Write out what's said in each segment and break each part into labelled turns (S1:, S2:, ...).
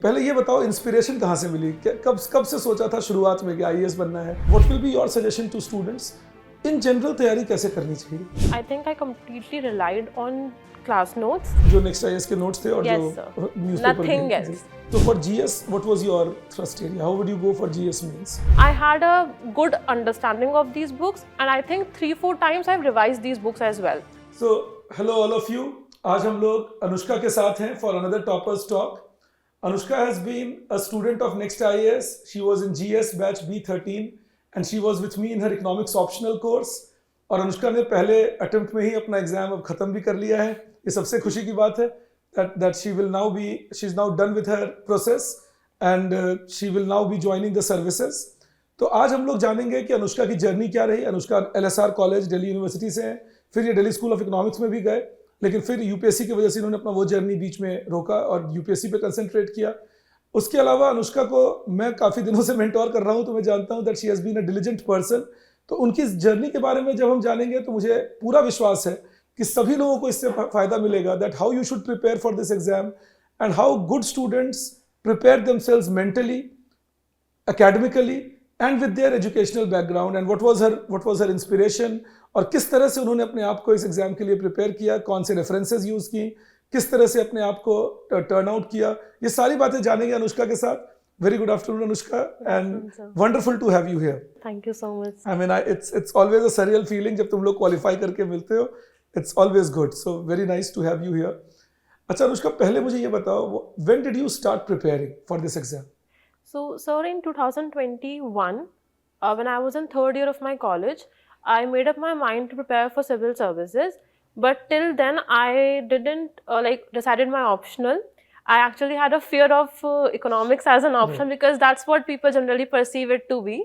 S1: पहले ये बताओ इंस्पिरेशन कहाँ से मिली? कब से सोचा था शुरुआत में कि आईएएस बनना है? What will be your suggestion to students? In general तैयारी कैसे करनी चाहिए?
S2: I think I completely relied on class notes.
S1: जो नेक्स्ट आईएएस के नोट्स थे और
S2: Yes,
S1: जो
S2: sir.
S1: Newspaper
S2: Nothing else.
S1: तो for GS what was your thrust area? How would you go for GS mains?
S2: I had a good understanding of these books, and I think 3-4 times I've revised these books as well.
S1: So hello all of you. आज हम लोग अनुष्का के साथ हैं for another toppers talk. Anushka has been a student of Next IAS. She was in GS batch B13 and she was with me in her economics optional course. और अनुष्का ने पहले attempt में ही अपना एग्जाम अब खत्म भी कर लिया है। ये सबसे खुशी की बात है that she will now be, she's now done with her process and she will now be joining the services. तो आज हम लोग जानेंगे कि अनुष्का की जर्नी क्या रही। Anushka LSR college Delhi university से है, फिर ये दिल्ली स्कूल ऑफ इकोनॉमिक्स में भी गए, लेकिन फिर यूपीएससी की वजह से इन्होंने अपना वो जर्नी बीच में रोका और यूपीएससी पे कंसंट्रेट किया। उसके अलावा अनुष्का को मैं काफ़ी दिनों से मेंटोर कर रहा हूँ, तो मैं जानता हूँ that she has been a diligent person. तो उनकी इस जर्नी के बारे में जब हम जानेंगे तो मुझे पूरा विश्वास है कि सभी लोगों को इससे फ़ायदा मिलेगा, that how you should prepare for this exam and how good students prepare themselves mentally, academically and with their educational background and what was her inspiration और किस तरह से उन्होंने अपने आप को इस एग्जाम के लिए प्रिपेयर किया, कौन से रेफरेंसेस यूज की, किस तरह से अपने आप को टर्न आउट किया, ये सारी बातें जानेंगे अनुष्का के साथ। Very good afternoon Anushka and wonderful to have you here.
S2: Thank you so much.
S1: I mean it's always a surreal feeling जब तुम लोग क्वालिफाई करके मिलते हो। It's always good, so very nice to have you here. अच्छा अनुष्का, पहले मुझे ये बताओ, when did you start preparing for this exam?
S2: So, sir, in 2021, when I was in third year of my college, I made up my mind to prepare for civil services. But till then, I didn't decided my optional. I actually had a fear of economics as an option because that's what people generally perceive it to be.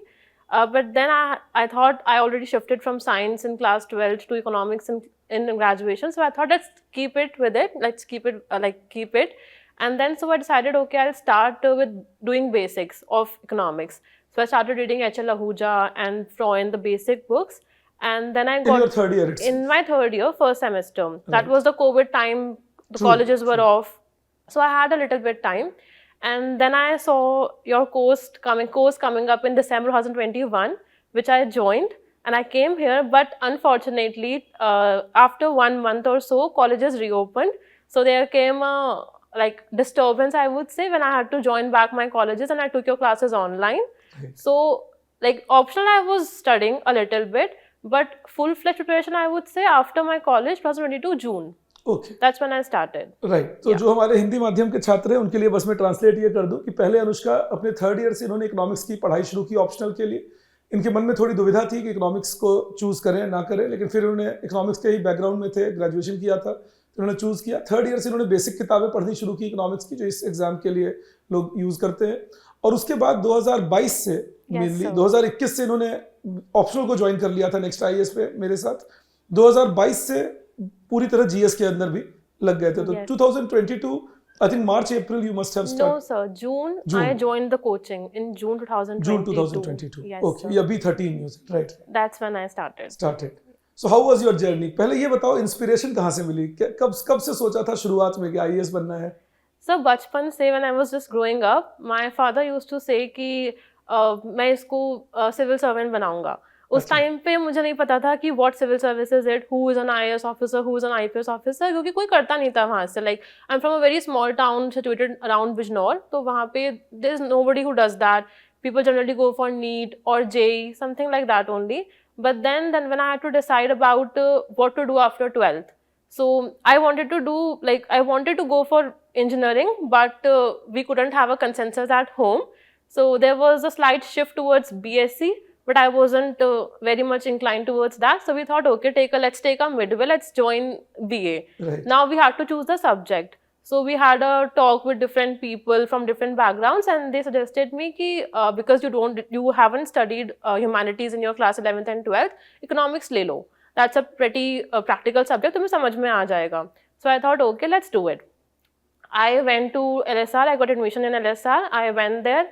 S2: But then I thought I already shifted from science in class 12 to economics in graduation. So I thought let's keep it with it. Let's keep it keep it. And then so I decided, okay, I'll start with doing basics of economics. So I started reading H.L. Ahuja and Freud, the basic books. And then I got...
S1: In your third year?
S2: In my third year, first semester. Right. That was the COVID time. The colleges were off. So I had a little bit time. And then I saw your course coming up in December 2021, which I joined. And I came here. But unfortunately, after 1 month or so, colleges reopened. So there came a disturbance, I would say, when I had to join back my colleges and I took your classes online. Right. So optional I was studying a little bit, but full-fledged preparation I would say after my college 2022 June.
S1: Okay.
S2: That's when I started.
S1: Right. तो जो हमारे हिंदी माध्यम के छात्र हैं उनके लिए बस मैं ट्रांसलेट ये कर दूं कि पहले अनुष्का अपने थर्ड ईयर से इन्होंने इकोनॉमिक्स की पढ़ाई शुरू की ऑप्शनल के लिए। इनके मन में थोड़ी दुविधा थी कि इकोनॉमिक्स को चूज करें ना करें, लेकिन फिर उन्होंने इकोनॉमिक्स के ही बैकग्राउंड में थे, ग्रेजुएशन किया था, उन्होंने चूज किया। थर्ड ईयर से उन्होंने बेसिक किताबें पढ़नी शुरू की इकोनॉमिक्स की, जो इस एग्जाम के लिए लोग यूज करते हैं। और उसके बाद 2022 से मेनली 2021 से इन्होंने ऑप्शनल को ज्वाइन कर लिया था नेक्स्ट आईएएस पे मेरे साथ। 2022 से पूरी तरह जीएस के अंदर भी लग गए थे। तो 2022 I think March, April you must have started.
S2: No sir, June. I joined the coaching in June 2022.
S1: June 2022.
S2: Yes,
S1: okay, yeah, B13 you said, right?
S2: That's when I started.
S1: So how was your journey? पहले ये बताओ inspiration कहाँ से मिली? कब से सोचा था शुरुआत में कि आईएएस बनना है?
S2: So बचपन से when I was just growing up, my father used to say कि मैं इसको सिविल सर्वेंट बनाऊंगा। उस टाइम पे मुझे नहीं पता था कि what civil services it, who is an IAS officer, who is an IPS officer, क्योंकि कोई करता नहीं था वहाँ से। I am from a very small town situated around Bijnor, तो वहाँ पे there is nobody who does that. People generally go for NEET or JEE, something like that only. But then when I had to decide about what to do after 12th, so I wanted to go for engineering, but we couldn't have a consensus at home. So there was a slight shift towards BSc, but I wasn't very much inclined towards that. So we thought, okay, let's take a midway, let's join BA. Right. Now we had to choose the subject. So we had a talk with different people from different backgrounds, and they suggested me कि because you haven't studied humanities in your class 11th and 12th, economics ले लो. That's a pretty practical subject, तुम्हें समझ में आ जाएगा. So I thought, okay, let's do it. I went to LSR. I got admission in LSR. I went there.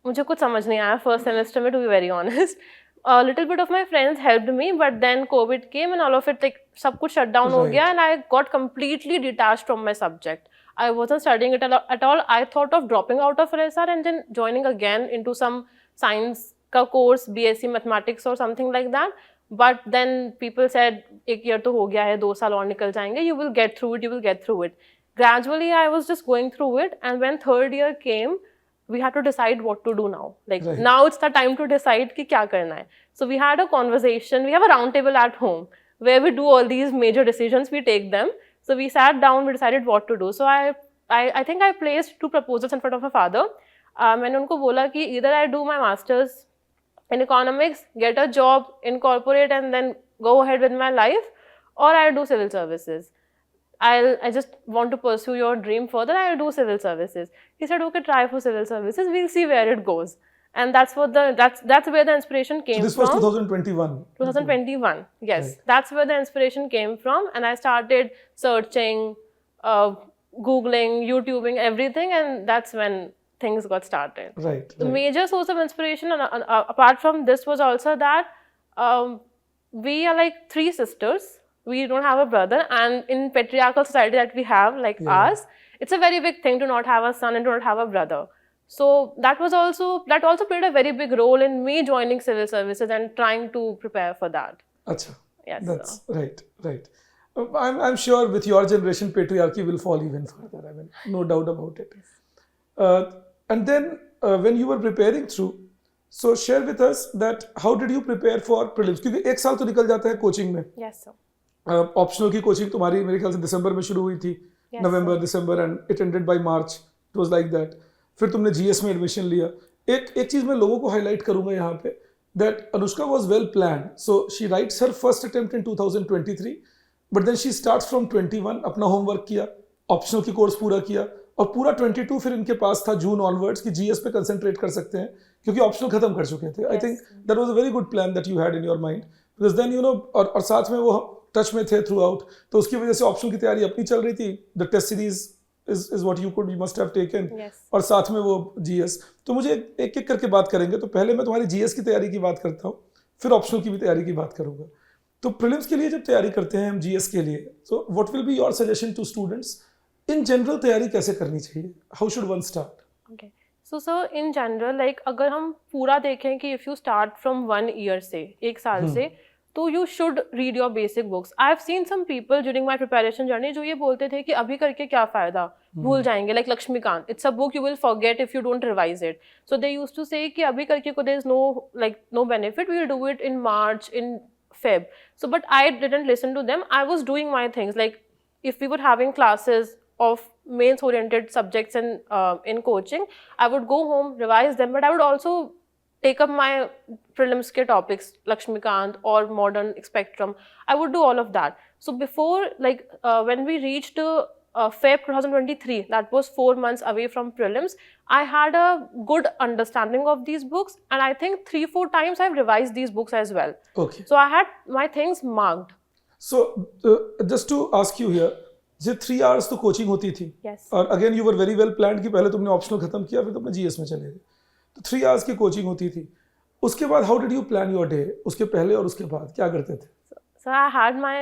S2: मुझे कुछ समझ नहीं आया first semester में, to be very honest. A little bit of my friends helped me, but then COVID came and all of it सब कुछ shut down हो गया, and I got completely detached from my subject. I wasn't studying it at all. I thought of dropping out of LSR and then joining again into some science का course, BSc mathematics or something like that. But then people said, एक year तो हो गया है, 2 साल और निकल जाएंगे, you will get through it, you will get through it. Gradually, I was just going through it, and when third year came, we had to decide what to do now. Like
S1: Right.
S2: now it's the time to decide कि क्या करना है. So we had a conversation. We have a round table at home where we do all these major decisions. We take them. So we sat down. We decided what to do. So I think I placed 2 proposals in front of my father. मैंने उनको बोला कि either I do my masters in economics, get a job in corporate, and then go ahead with my life, or I do civil services. I just want to pursue your dream further. I'll do civil services. He said, okay, try for civil services. We'll see where it goes. And that's where the inspiration came
S1: So this
S2: from.
S1: was 2021.
S2: 2021. Yes,
S1: Right.
S2: that's where the inspiration came from. And I started searching, Googling, YouTubing, everything, and that's when things got started.
S1: Right.
S2: The
S1: right.
S2: major source of inspiration, apart from this, was also that we are like 3 sisters. We don't have a brother, and in patriarchal society that we have, like
S1: Yeah.
S2: ours, it's a very big thing to not have a son and to not have a brother. So that also played a very big role in me joining civil services and trying to prepare for that.
S1: Acha.
S2: Yes.
S1: That's right. Right. I'm sure with your generation, patriarchy will fall even further. I mean, no doubt about it. And then when you were preparing through, so share with us that how did you prepare for prelims? क्योंकि 1 साल तो निकल जाता है coaching में.
S2: Yes, sir.
S1: Optional की coaching तुम्हारी मेरे ख्याल से दिसंबर में शुरू हुई थी,
S2: Yes,
S1: November December, and it ended by March. It was like that. फिर तुमने जीएस में एडमिशन लिया. एक चीज मैं लोगों को हाईलाइट करूंगा यहाँ पे, that Anushka was well planned. So she writes her first attempt in 2023, but then she starts from 21, अपना होमवर्क किया, ऑप्शनल की कोर्स पूरा किया, और पूरा 22 फिर इनके पास था जून ऑनवर्ड्स कि जीएस पे कंसंट्रेट कर सकते हैं क्योंकि ऑप्शनल खत्म कर चुके थे. I think that was a very good plan that you had in your mind, because then you know, और साथ में वो टच में थे थ्रू आउट, तो उसकी वजह से ऑप्शनल की तैयारी अपनी चल रही थी. The test series is what you must have taken.
S2: Yes.
S1: और साथ में वो जीएस. तो मुझे एक एक करके बात करेंगे. तो पहले मैं तुम्हारी जीएस की तैयारी की बात करता हूँ, फिर ऑप्शनल की भी तैयारी की बात करूंगा. तो प्रीलिम्स के लिए जब तैयारी करते हैं हम जीएस के लिए, so what will be your suggestion to students in general तैयारी कैसे करनी चाहिए? How should one start?
S2: Okay. So in general, like अगर हम पूरा देखें कि if you start from 1 year से, 1 साल से, तो you should read your basic books. I have seen some people during my preparation journey जो ये बोलते थे कि अभी करके क्या फायदा, भूल जाएंगे, like Lakshmikant. It's a book you will forget if you don't revise it. So they used to say कि अभी करके को there is no benefit. We will do it in March, in Feb. So but I didn't listen to them. I was doing my things. Like if we were having classes of mains oriented subjects in coaching, I would go home, revise them, but I would also take up my prelims ke topics, Lakshmikant or modern spectrum. I would do all of that. So before, when we reached Feb 2023, that was 4 months away from prelims, I had a good understanding of these books, and I think 3-4 times I've revised these books as well.
S1: Okay.
S2: So I had my things marked.
S1: So just to ask you here, जो 3 hours तो coaching होती थी,
S2: Yes.
S1: और again you were very well planned कि पहले तुमने optional खत्म किया, फिर तुमने जीएस में चले गए. तो 3 hours की कोचिंग होती थी. उसके बाद how did you plan your day? उसके पहले और उसके बाद क्या करते थे?
S2: So I had my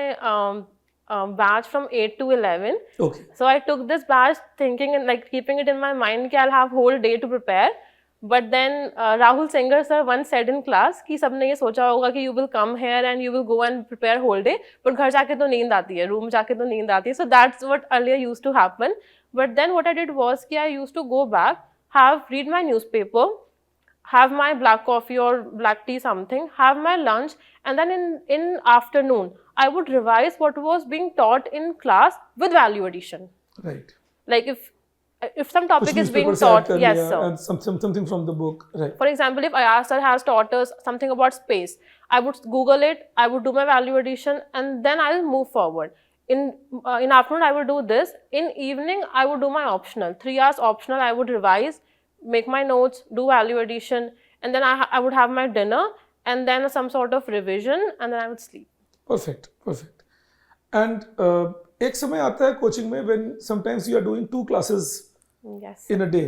S2: batch from 8 to 11.
S1: Okay.
S2: So I took this batch thinking and keeping it in my mind that I'll have whole day to prepare. But then Rahul Singer sir once said in class कि सबने ये सोचा होगा कि you will come here and you will go and prepare whole day, but घर जाके तो नींद आती है, room जाके तो नींद आती है. So that's what earlier used to happen. But then what I did was कि I used to go back, read my newspaper, have my black coffee or black tea something, have my lunch, and then in afternoon I would revise what was being taught in class with value addition.
S1: Right.
S2: Like if some topic
S1: कुछ
S2: is being
S1: newspaper से add
S2: taught,
S1: कर
S2: yes
S1: लिया,
S2: sir.
S1: and something from the book. Right.
S2: For example, if Ayaz sir has taught us something about space, I would Google it, I would do my value addition, and then I'll move forward. In afternoon I will do this. In evening I would do my optional. 3 hours optional I would revise, make my notes, do value addition, and then I would have my dinner, and then some sort of revision, and then I would sleep.
S1: Perfect. And एक समय आता है coaching में when sometimes you are doing 2 classes
S2: Yes.
S1: in a day.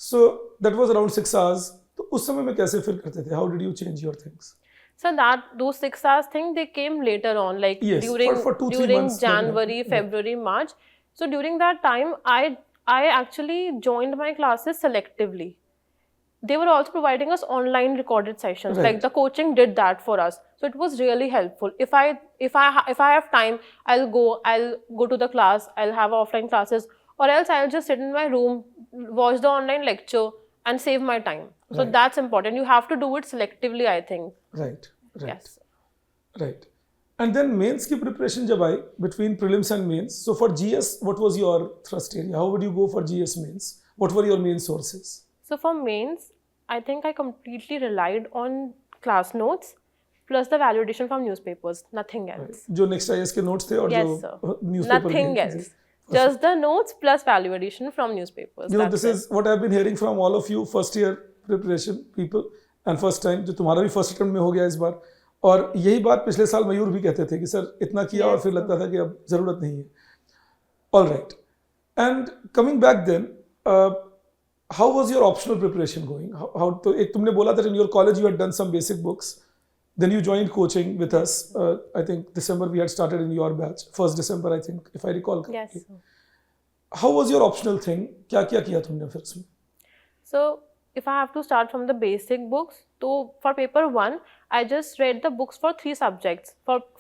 S1: So that was around 6 hours. तो उस समय में कैसे फिर करते थे? How did you change your things?
S2: So those 6 hours thing, they came later on, like
S1: Yes,
S2: during
S1: for 2-3
S2: during
S1: months, then,
S2: January,
S1: yeah.
S2: February, March. So during that time, I actually joined my classes selectively. They were also providing us online recorded sessions.
S1: Right.
S2: Like the coaching did that for us, so it was really helpful. If I have time, I'll go to the class. I'll have offline classes, or else I'll just sit in my room, watch the online lecture, and save my time. So
S1: Right.
S2: that's important. You have to do it selectively, I think.
S1: Right.
S2: Yes.
S1: Right. And then mains की preparation जब आई between prelims and mains. So for GS, what was your thrust area? How would you go for GS mains? What were your main sources?
S2: So for mains, I think I completely relied on class notes plus the validation from newspapers. Nothing else.
S1: जो next IS के notes थे और
S2: Yes,
S1: जो
S2: sir.
S1: newspaper
S2: Nothing
S1: के
S2: else. Just the notes plus validation from newspapers.
S1: You know,
S2: That's
S1: this
S2: it.
S1: is what I've been hearing from all of you first year preparation people and first time जो तुम्हारा भी first attempt में हो गया इस बार, और यही बात पिछले साल मयूर भी कहते थे कि सर इतना किया और फिर लगता था कि अब जरूरत नहीं है. All right. And coming back then, how was your optional preparation going? How तो एक तुमने बोला that in your college you had done some basic books, then you joined coaching with us. I think December we had started in your batch, 1st December I think, if I recall
S2: Yes.
S1: correctly. How was your optional thing? क्या क्या किया तुमने फिर उसमें?
S2: So if I have to start from the basic books, so for paper 1, I just read the books for 3 subjects.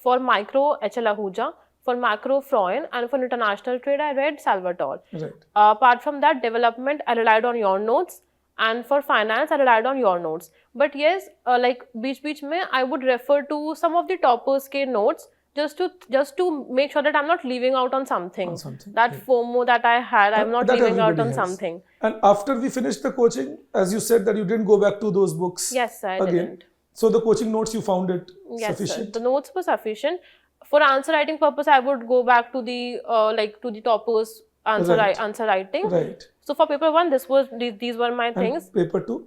S2: For micro, H.L. Ahuja, for macro, Freund, and for international trade, I read Salvatore.
S1: Right.
S2: Apart from that, development, I relied on your notes. And for finance, I relied on your notes. But yes, like beach mein, I would refer to some of the toppers' ke notes just to make sure that I'm not leaving out on something.
S1: On something,
S2: That
S1: right.
S2: FOMO that I had, I'm not
S1: That
S2: leaving out
S1: everybody
S2: on
S1: has.
S2: something.
S1: And after we finished the coaching, as you said that you didn't go back to those books
S2: Yes, I
S1: again.
S2: didn't.
S1: So the coaching notes you found it
S2: Yes,
S1: sufficient?
S2: sir. The notes were sufficient. For answer writing purpose, I would go back to the toppers answer
S1: Right.
S2: answer writing.
S1: Right.
S2: So for paper 1, these were my things.
S1: And paper 2?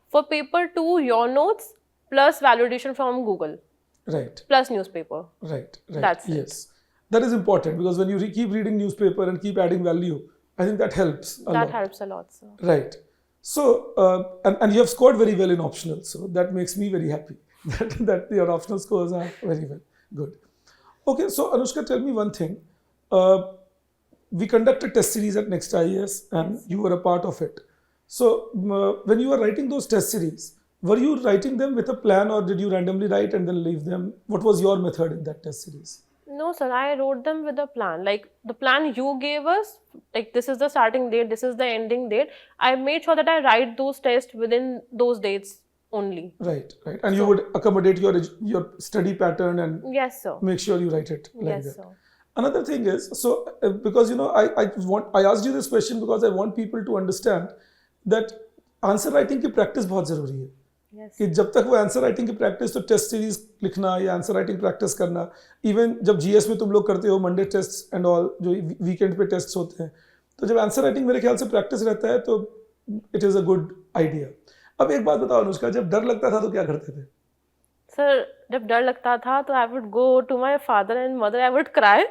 S2: For paper 2, your notes plus validation from Google
S1: Right.
S2: plus newspaper.
S1: Right.
S2: That's it.
S1: Yes. That is important because when you keep reading newspaper and keep adding value, I think that helps a lot.
S2: That helps a lot, sir.
S1: Right. So, and you have scored very well in optional. So that makes me very happy that your optional scores are very well. Good. Okay. So Anushka, tell me one thing. We conducted test series at Next IAS and you were a part of it. So when you were writing those test series, were you writing them with a plan or did you randomly write and then leave them? What was your method in that test series?
S2: No, sir, I wrote them with a plan. Like the plan you gave us, like this is the starting date, this is the ending date. I made sure that I write those tests within those dates only.
S1: Right. And you would accommodate your study pattern and
S2: Yes, sir.
S1: make sure you write it like
S2: Yes,
S1: that.
S2: sir.
S1: Another thing is, so because I asked you this question because I want people to understand that answer writing की practice बहुत जरूरी है.
S2: Yes.
S1: कि जब तक वो answer writing की practice, तो टेस्ट सीरीज लिखना या आंसर राइटिंग प्रैक्टिस करना, इवन जब जीएस में तुम लोग करते हो मंडे टेस्ट एंड ऑल, जो वीकेंड पे टेस्ट होते हैं, तो जब आंसर राइटिंग मेरे ख्याल से प्रैक्टिस रहता है तो it is a good idea. अब एक बात बताओ अनुष्का, जब डर लगता था तो क्या करते थे?
S2: सर जब डर लगता था तो I would go to my father and mother, I would cry,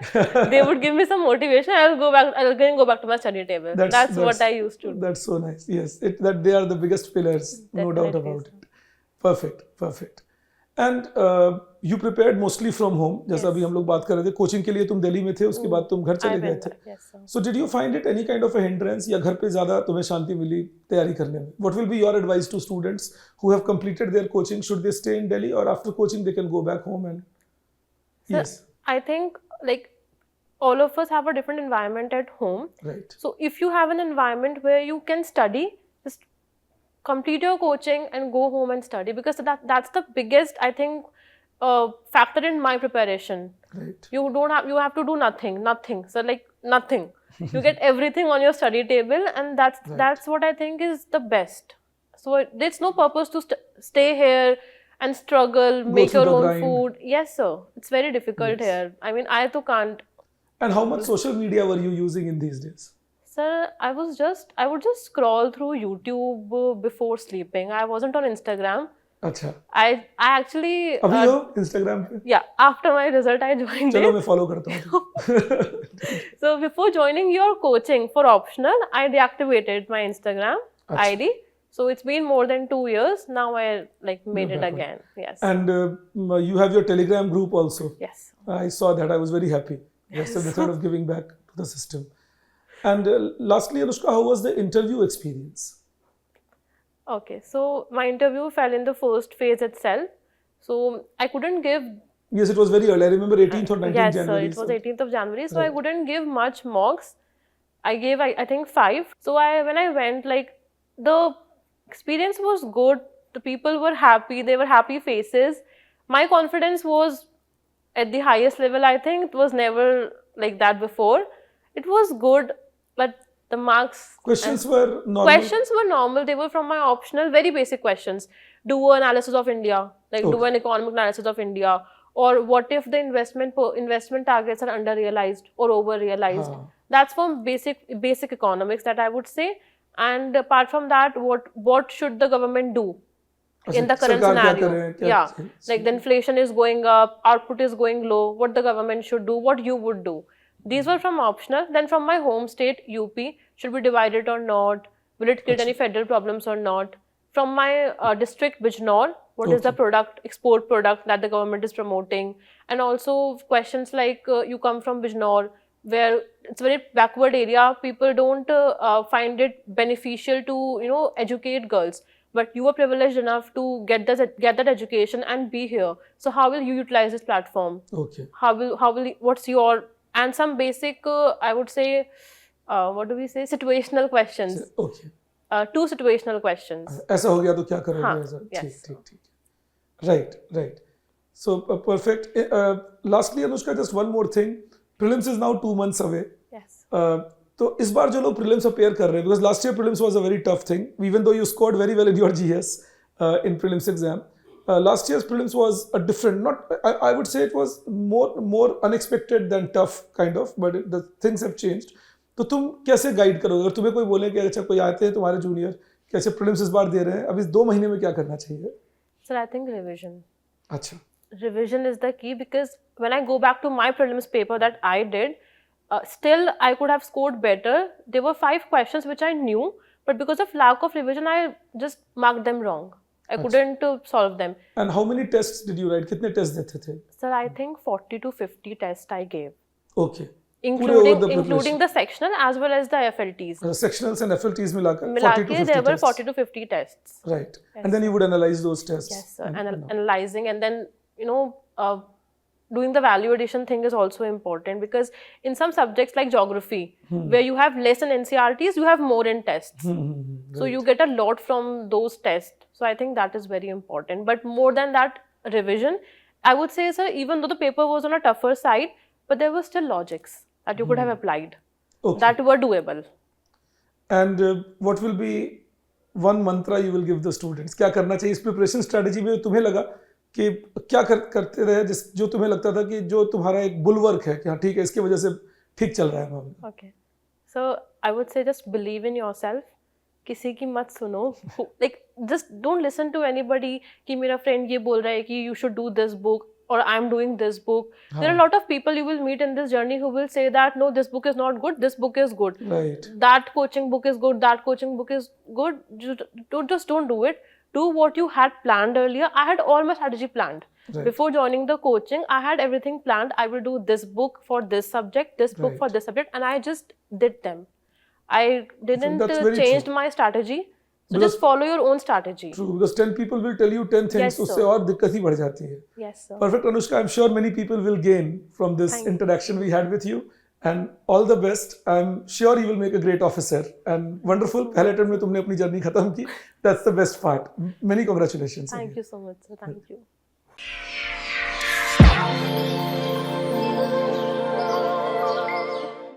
S2: they would give me some motivation, I will go back to my study table. That's what I used to do.
S1: That's so nice. Yes, that they are the biggest pillars, no doubt
S2: Definitely,
S1: about it. Perfect. And you prepared mostly from home. जैसा अभी हम लोग बात कर रहे थे, coaching के लिए तुम दिल्ली में थे, उसके बाद तुम घर चले
S2: I
S1: गए
S2: went
S1: थे.
S2: back, yes, sir.
S1: So did you find it any kind of a hindrance या घर पे ज़्यादा तुम्हें शांति मिली तैयारी करने में? What will be your advice to students who have completed their coaching? Should they stay in Delhi or after coaching they can go back home and?
S2: Sir,
S1: Yes.
S2: I think like all of us have a different environment at home.
S1: Right.
S2: So if you have an environment where you can study, just complete your coaching and go home and study, because that's the biggest, I think, factor in my preparation.
S1: Right.
S2: You have to do nothing. So like nothing. You get everything on your study table, and that's what I think is the best. So there's no purpose to stay here and struggle, make
S1: through
S2: your
S1: the
S2: own
S1: grind.
S2: food. Yes, sir. It's very difficult here. I mean, I too can't.
S1: And how much social media were you using in these days?
S2: Sir, I would just scroll through YouTube before sleeping. I wasn't on Instagram.
S1: अच्छा.
S2: I actually
S1: अभी हो Instagram पे?
S2: yeah, after my result I joined
S1: चलो
S2: it.
S1: मैं follow करता हूँ.
S2: So before joining your coaching for optional, I deactivated my Instagram ID. So it's been more than 2 years. Now I made it again. Yes.
S1: And you have your Telegram group also.
S2: Yes.
S1: I saw that. I was very happy. That's the method of giving back to the system. And lastly, Anushka, how was the interview experience?
S2: Okay, so my interview fell in the first phase itself. So I couldn't give.
S1: Yes, it was very early. I remember 18th or 19th
S2: Yes, sir,
S1: January.
S2: it was 18th of January. So I
S1: Right.
S2: couldn't give much mocks. I gave, I think, 5. So when I went, like, the experience was good. The people were happy. They were happy faces. My confidence was at the highest level. I think it was never like that before. It was good, but the marks.
S1: Questions were normal.
S2: Questions were normal. They were from my optional, very basic questions. Do an analysis of India, like do
S1: Okay.
S2: an economic analysis of India, or what if the investment targets are under realized or over realized.
S1: हाँ.
S2: That's from basic economics that I would say. And apart from that, what should the government do in the current
S1: सरकार क्या
S2: scenario?
S1: करे, क्या
S2: Yeah,
S1: चाहिए?
S2: like the inflation is going up, output is going low, what the government should do, what you would do. These were from optional. Then from my home state, UP, should we divide it or not? Will it create any federal problems or not? From my district, Bijnor, what is the product, export product that the government is promoting? And also questions like you come from Bijnor, where it's a very backward area. People don't find it beneficial to, educate girls. But you are privileged enough to get that education and be here. So how will you utilize this platform?
S1: Okay.
S2: What's your, and some basic, I would say, what do we say? Situational questions.
S1: Okay.
S2: 2 situational questions.
S1: ऐसा हो गया तो क्या करोगे?
S2: हाँ,
S1: ऐसा
S2: yes.
S1: ठीक. Right. So perfect. Lastly, Anushka, just one more thing. Prelims is now 2 months away.
S2: Yes.
S1: तो इस बार जो लोग prelims appear कर रहे हैं, because last year prelims was a very tough thing, even though you scored very well in your GS in prelims exam. Last year's prelims was a different, I would say it was more unexpected than tough kind of, but the things have changed. तो तुम कैसे guide करोगे? अगर तुम्हें कोई बोले कि अच्छा कोई आते हैं तुम्हारे जूनियर कैसे प्रीलिम्स इस बार दे रहे हैं, अब इस 2 महीने में क्या करना चाहिए?
S2: Sir, I think revision.
S1: अच्छा.
S2: Revision is the key, because when I go back to my prelims paper that I did, still I could have scored better. There were 5 questions which I knew, but because of lack of revision, I just marked them wrong. I couldn't solve them.
S1: And how many tests did you write? कितने test देते थे?
S2: Sir, I think 40 to 50 tests I gave.
S1: Okay.
S2: Including the sectional as well as the FLTs.
S1: Sectionals and FLTs मिलाकर 40 to
S2: Milake,
S1: 50
S2: there were
S1: tests.
S2: 40 to 50 tests.
S1: Right. And then you would analyze those tests.
S2: Yes, sir. Analyzing, and then, doing the value addition thing is also important, because in some subjects like geography, where you have less in NCRTs, you have more in tests. So you get a lot from those tests. So I think that is very important. But more than that, revision, I would say, sir, even though the paper was on a tougher side, but there were still logics that you could have applied that were doable.
S1: And what will be one mantra you will give the students? क्या करना चाहिए इस preparation strategy में? तुम्हें लगा कि क्या करते रहे जो तुम्हें लगता था कि जो तुम्हारा एक बुलवर्क है कि हाँ ठीक है, इसकी वजह से ठीक चल रहा है मामला?
S2: Okay, so I would say just believe in yourself. किसी की मत सुनो. Like, just don't listen to anybody कि मेरा friend ये बोल रहा है कि you should do this book, or I'm doing this book. There are a lot of people you will meet in this journey who will say that no, this book is not good, this book is good.
S1: Right.
S2: That coaching book is good, that coaching book is good. Just don't do it. Do what you had planned earlier. I had all my strategy planned.
S1: Right.
S2: Before joining the coaching, I had everything planned. I will do this book for this subject, this book for this subject, and I just did them. I didn't change my strategy. So just follow your own strategy.
S1: True, because 10 people will tell you 10 things, उससे और दिक्कत ही बढ़ जाती है.
S2: Yes, sir.
S1: Perfect, Anushka. I'm sure many people will gain from this interaction we had with you. And all the best. I'm sure you will make a great officer. And wonderful. पहले term में तुमने अपनी journey खत्म की. That's the best part. Many congratulations.
S2: Thank you so much, sir. Thank you.